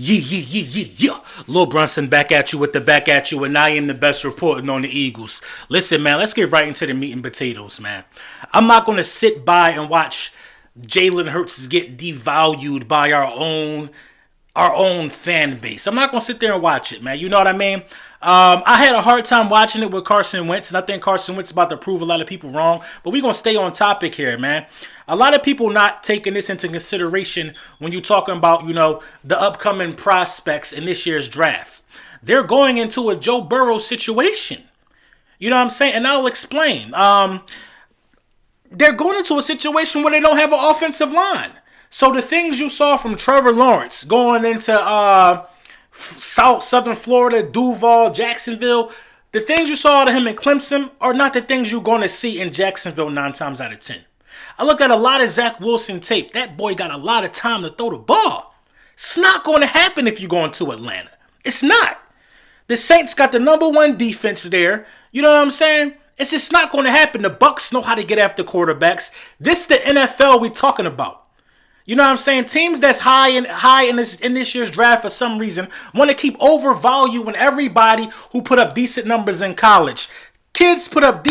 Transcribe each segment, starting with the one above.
Yeah. Lil Brunson back at you with the back at you, and I am the best reporting on the Eagles. Listen, man, let's get right into the meat and potatoes, man. I'm not going to sit by and watch Jalen Hurts get devalued by our own fan base. I'm not going to sit there and watch it, man. You know what I mean? I had a hard time watching it with Carson Wentz, and I think Carson Wentz is about to prove a lot of people wrong. But we're going to stay on topic here, man. A lot of people not taking this into consideration when you're talking about, the upcoming prospects in this year's draft. They're going into a Joe Burrow situation. You know what I'm saying? And I'll explain. They're going into a situation where they don't have an offensive line. So the things you saw from Trevor Lawrence going into Southern Florida, Duval, Jacksonville, the things you saw out of him in Clemson are not the things you're going to see in Jacksonville 9 times out of 10. I look at a lot of Zach Wilson tape. That boy got a lot of time to throw the ball. It's not going to happen if you go into Atlanta. It's not. The Saints got the number one defense there. You know what I'm saying? It's just not going to happen. The Bucs know how to get after quarterbacks. This is the NFL we talking about. You know what I'm saying? Teams that's high in this year's draft for some reason want to keep overvaluing everybody who put up decent numbers in college. Kids put up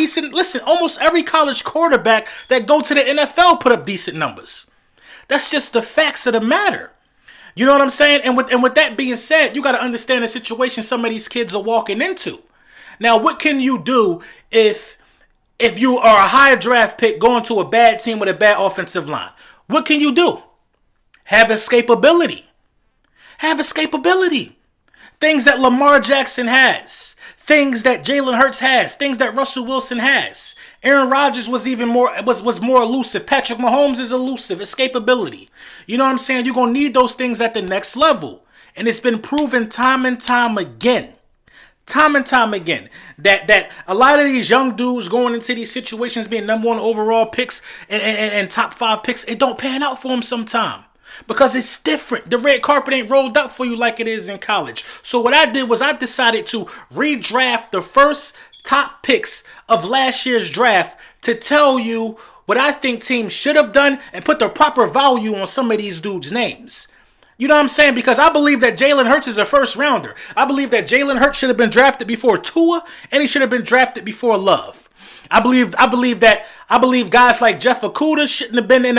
almost every college quarterback that go to the NFL put up decent numbers. That's just the facts of the matter. You know what I'm saying? And with that being said, you got to understand the situation some of these kids are walking into. Now, what can you do if you are a high draft pick going to a bad team with a bad offensive line? What can you do? Have escapability. Things that Lamar Jackson has. Things that Jalen Hurts has. Things that Russell Wilson has. Aaron Rodgers was more elusive. Patrick Mahomes is elusive. Escapability. You know what I'm saying? You're going to need those things at the next level. And it's been proven time and time again. That a lot of these young dudes going into these situations being number one overall picks and top 5 picks, it don't pan out for them sometime. Because it's different. The red carpet ain't rolled up for you like it is in college. So what I did was I decided to redraft the first top picks of last year's draft to tell you what I think teams should have done and put the proper value on some of these dudes' names. You know what I'm saying? Because I believe that Jalen Hurts is a first rounder. I believe that Jalen Hurts should have been drafted before Tua, and he should have been drafted before Love. I believe guys like Jeff Okudah shouldn't have been in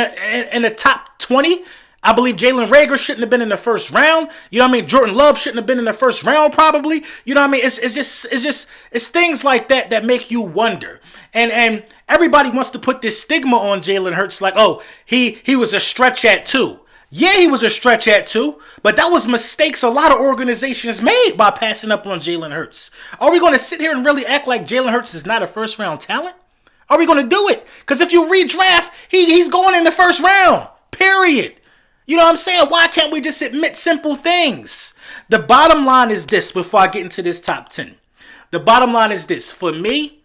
the top 20. I believe Jalen Reagor shouldn't have been in the first round. You know what I mean? Jordan Love shouldn't have been in the first round probably. You know what I mean? It's things like that make you wonder. And everybody wants to put this stigma on Jalen Hurts like, oh, he was a stretch at 2. Yeah, he was a stretch at 2, but that was mistakes a lot of organizations made by passing up on Jalen Hurts. Are we going to sit here and really act like Jalen Hurts is not a first-round talent? Are we going to do it? Because if you redraft, he's going in the first round, period. You know what I'm saying? Why can't we just admit simple things? The bottom line is this before I get into this top 10. The bottom line is this. For me,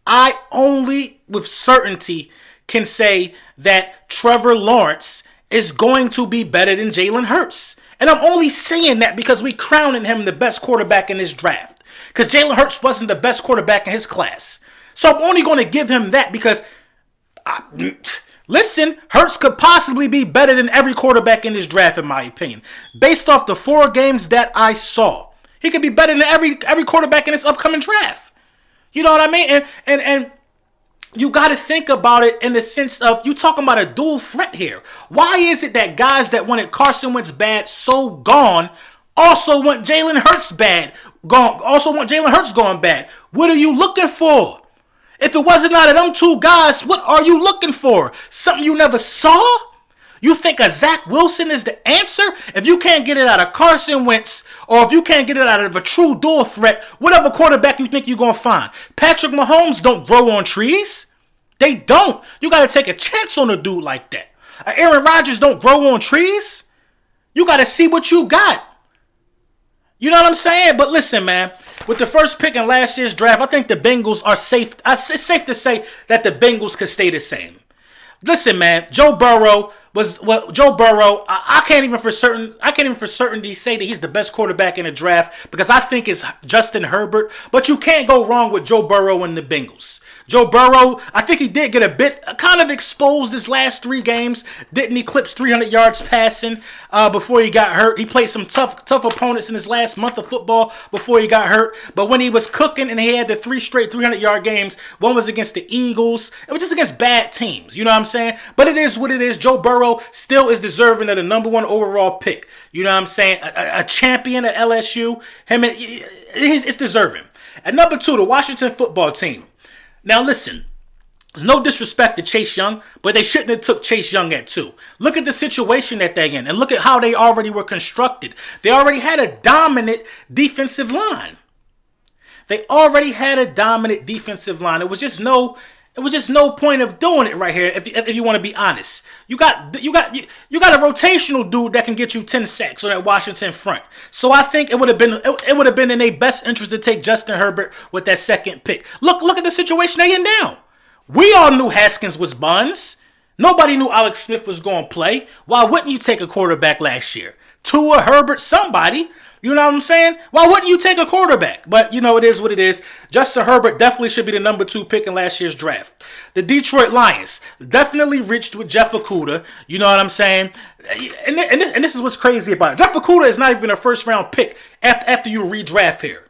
I only with certainty can say that Trevor Lawrence is going to be better than Jalen Hurts. And I'm only saying that because we crowning him the best quarterback in this draft. Because Jalen Hurts wasn't the best quarterback in his class. So I'm only going to give him that because, listen, Hurts could possibly be better than every quarterback in this draft, in my opinion. Based off the 4 games that I saw. He could be better than every quarterback in this upcoming draft. You know what I mean? And you got to think about it in the sense of you talking about a dual threat here. Why is it that guys that wanted Carson Wentz bad so gone also want Jalen Hurts bad gone? Also want Jalen Hurts going bad? What are you looking for? If it wasn't out of them 2 guys, what are you looking for? Something you never saw? You think a Zach Wilson is the answer? If you can't get it out of Carson Wentz, or if you can't get it out of a true dual threat, whatever quarterback you think you're going to find. Patrick Mahomes don't grow on trees. They don't. You got to take a chance on a dude like that. Aaron Rodgers don't grow on trees. You got to see what you got. You know what I'm saying? But listen, man. With the first pick in last year's draft, I think the Bengals are safe. It's safe to say that the Bengals could stay the same. Listen, man. Joe Burrow Joe Burrow. I can't even for certainty say that he's the best quarterback in the draft because I think it's Justin Herbert. But you can't go wrong with Joe Burrow and the Bengals. Joe Burrow, I think he did get a bit kind of exposed his last 3 games. Didn't eclipse 300 yards passing before he got hurt. He played some tough opponents in his last month of football before he got hurt. But when he was cooking and he had the 3 straight 300-yard games, one was against the Eagles. It was just against bad teams. You know what I'm saying? But it is what it is. Joe Burrow still is deserving of the number 1 overall pick. You know what I'm saying? A champion at LSU. It's deserving. At number 2, the Washington football team. Now listen, there's no disrespect to Chase Young, but they shouldn't have took Chase Young at 2. Look at the situation that they're in, and look at how they already were constructed. They already had a dominant defensive line. It was just no point of doing it right here. If you want to be honest, you got a rotational dude that can get you 10 sacks on that Washington front. So I think it would have been in their best interest to take Justin Herbert with that second pick. Look at the situation they in now. We all knew Haskins was buns. Nobody knew Alex Smith was going to play. Why wouldn't you take a quarterback last year? Tua, Herbert, somebody. You know what I'm saying? Why wouldn't you take a quarterback? But, it is what it is. Justin Herbert definitely should be the number 2 pick in last year's draft. The Detroit Lions definitely reached with Jeff Okudah. You know what I'm saying? And this is what's crazy about it. Jeff Okudah is not even a first-round pick after you redraft here.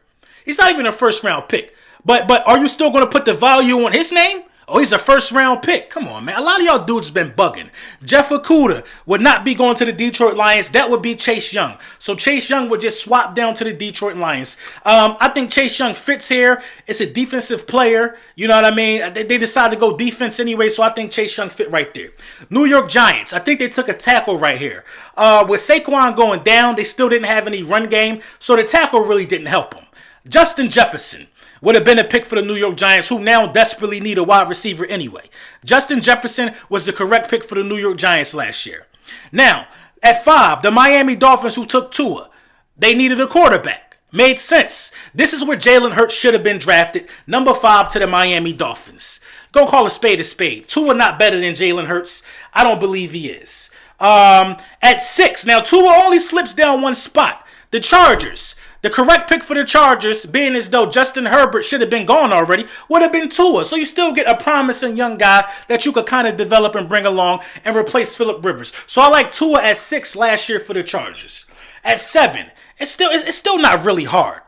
He's not even a first-round pick. But are you still going to put the value on his name? Oh, he's a first-round pick. Come on, man. A lot of y'all dudes been bugging. Jeff Okudah would not be going to the Detroit Lions. That would be Chase Young. So Chase Young would just swap down to the Detroit Lions. I think Chase Young fits here. It's a defensive player. You know what I mean? They decided to go defense anyway, so I think Chase Young fit right there. New York Giants. I think they took a tackle right here. With Saquon going down, they still didn't have any run game, so the tackle really didn't help them. Justin Jefferson would have been a pick for the New York Giants, who now desperately need a wide receiver anyway. Justin Jefferson was the correct pick for the New York Giants last year. Now, at 5, the Miami Dolphins, who took Tua, they needed a quarterback. Made sense. This is where Jalen Hurts should have been drafted, number 5 to the Miami Dolphins. Go call a spade a spade. Tua not better than Jalen Hurts. I don't believe he is. At 6, now Tua only slips down 1 spot. The Chargers. The correct pick for the Chargers, being as though Justin Herbert should have been gone already, would have been Tua. So you still get a promising young guy that you could kind of develop and bring along and replace Phillip Rivers. So I like Tua at 6 last year for the Chargers. At 7, it's still not really hard.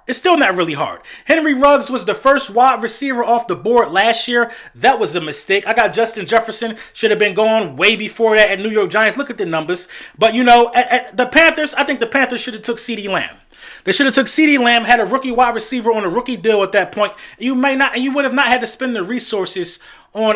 Henry Ruggs was the first wide receiver off the board last year. That was a mistake. I got Justin Jefferson. Should have been going way before that at New York Giants. Look at the numbers. But, at the Panthers, I think the Panthers should have took CeeDee Lamb. They should have took CeeDee Lamb, had a rookie wide receiver on a rookie deal at that point. You would have not had to spend the resources on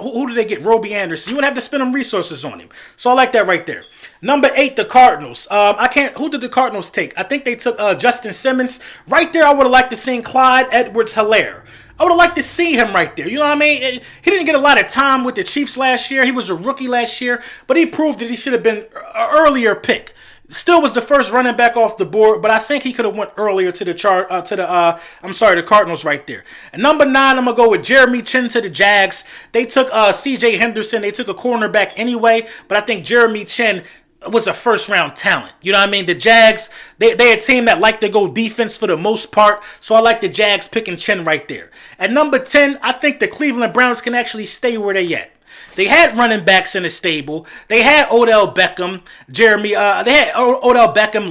who did they get? Roby Anderson. You would have to spend them resources on him. So I like that right there. Number 8, the Cardinals. Who did the Cardinals take? I think they took Justin Simmons. Right there, I would have liked to see Clyde Edwards-Helaire. I would have liked to see him right there. You know what I mean? He didn't get a lot of time with the Chiefs last year. He was a rookie last year, but he proved that he should have been an earlier pick. Still was the first running back off the board, but I think he could have went earlier to the Cardinals right there. And number 9, I'm gonna go with Jeremy Chin to the Jags. They took C.J. Henderson. They took a cornerback anyway, but I think Jeremy Chin was a first-round talent. You know what I mean? The Jags, they're a team that like to go defense for the most part, so I like the Jags picking Chin right there. At number 10, I think the Cleveland Browns can actually stay where they at. They had running backs in the stable. They had Odell Beckham,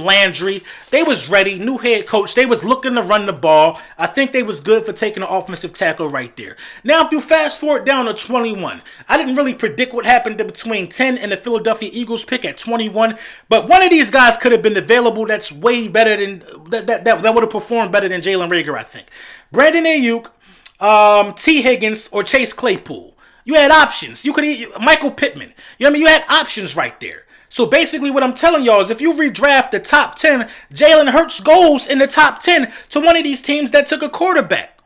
Landry. They was ready, new head coach. They was looking to run the ball. I think they was good for taking an offensive tackle right there. Now, if you fast forward down to 21, I didn't really predict what happened between 10 and the Philadelphia Eagles pick at 21, but one of these guys could have been available that's way better than, that would have performed better than Jalen Reagor, I think. Brandon Ayuk, T. Higgins, or Chase Claypool. You had options. You could Michael Pittman. You know what I mean? You had options right there. So basically what I'm telling y'all is if you redraft the top 10, Jalen Hurts goes in the top 10 to one of these teams that took a quarterback.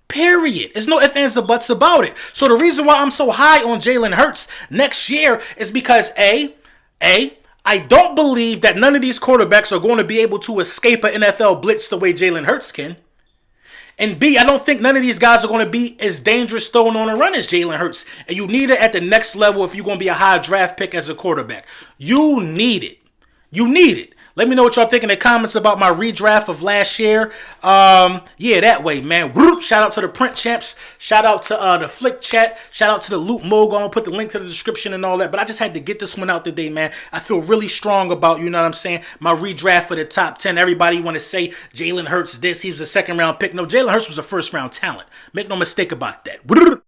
Period. There's no ifs, ands, or buts about it. So the reason why I'm so high on Jalen Hurts next year is because I don't believe that none of these quarterbacks are going to be able to escape an NFL blitz the way Jalen Hurts can. And B, I don't think none of these guys are going to be as dangerous throwing on a run as Jalen Hurts. And you need it at the next level if you're going to be a high draft pick as a quarterback. You need it. You need it. Let me know what y'all think in the comments about my redraft of last year. Yeah, that way, man. Whoop. Shout out to the print champs. Shout out to the flick chat. Shout out to the Loot Mogul. I'll put the link to the description and all that. But I just had to get this one out today, man. I feel really strong about, you know what I'm saying, my redraft for the top 10. Everybody want to say Jalen Hurts this. He was a second round pick. No, Jalen Hurts was a first round talent. Make no mistake about that.